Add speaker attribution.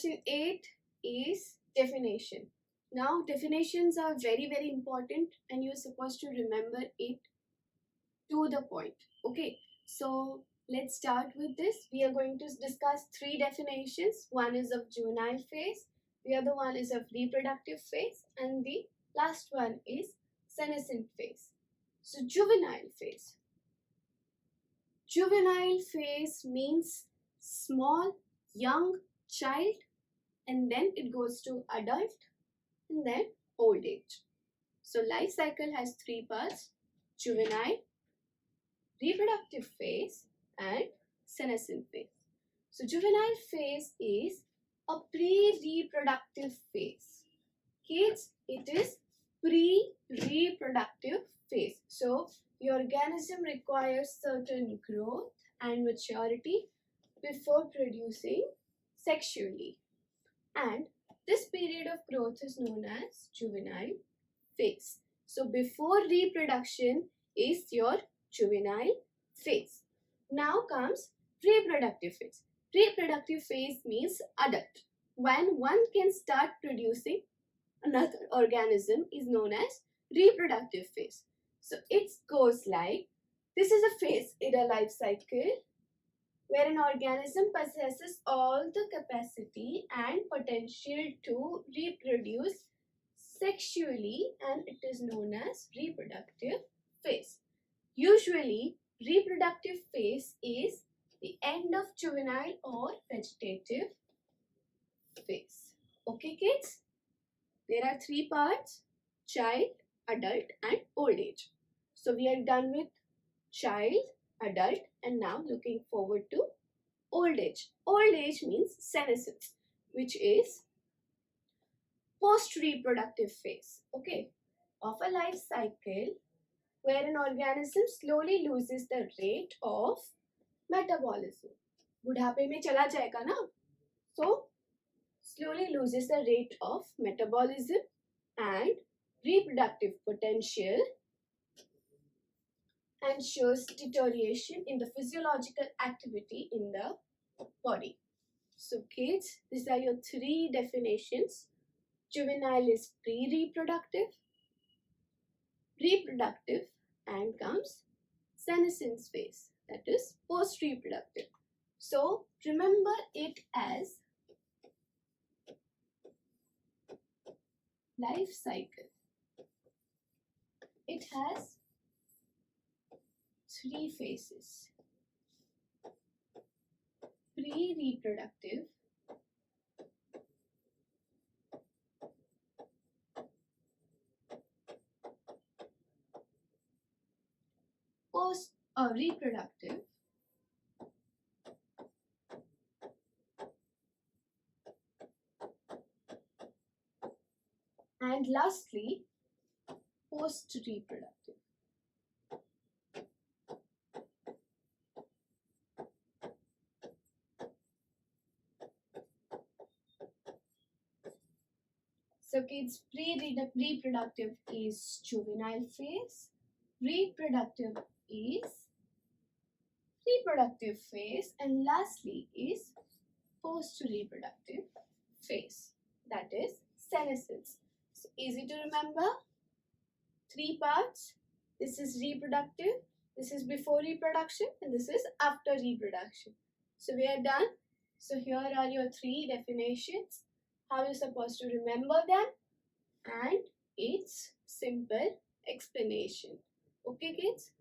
Speaker 1: Question 8 is definition. Now definitions are very important and you're supposed to remember it to the point. Okay, so let's start with this. We are going to discuss 3 definitions. One is of juvenile phase, the other one is of reproductive phase, and the last one is senescent phase. So juvenile phase. Juvenile phase means small, young child, and then it goes to adult and then old age. So life cycle has 3 parts: juvenile, reproductive phase, and senescent phase. So juvenile phase is a pre-reproductive phase. Kids, it is pre-reproductive phase. So the organism requires certain growth and maturity before producing sexually. And this period of growth is known as juvenile phase. So before reproduction is your juvenile phase. Now comes reproductive phase. Reproductive phase means adult. When one can start producing another organism is known as reproductive phase. So it goes like, this is a phase in a life cycle where an organism possesses all the capacity and potential to reproduce sexually, and it is known as reproductive phase. Usually, reproductive phase is the end of juvenile or vegetative phase. Okay, kids? There are 3 parts: child, adult, and old age. So we are done with child, adult, and now looking forward to old age. Old age means senescence, which is post-reproductive phase, okay, of a life cycle where an organism slowly loses the rate of metabolism. बुढ़ापे में चला जाएगा ना? So slowly loses the rate of metabolism and reproductive potential and shows deterioration in the physiological activity in the body. So kids, these are your 3 definitions. Juvenile is pre-reproductive, reproductive, and comes senescence phase, that is post-reproductive. So remember it as life cycle. It has 3 phases: pre-reproductive, post-reproductive, and lastly post-reproductive. So kids, pre-reproductive is juvenile phase, reproductive is reproductive phase, and lastly is post-reproductive phase, that is senescence. So easy to remember, 3 parts. This is reproductive, this is before reproduction, and this is after reproduction. So we are done. So here are your 3 definitions, how you're supposed to remember them, and its simple explanation. Okay kids?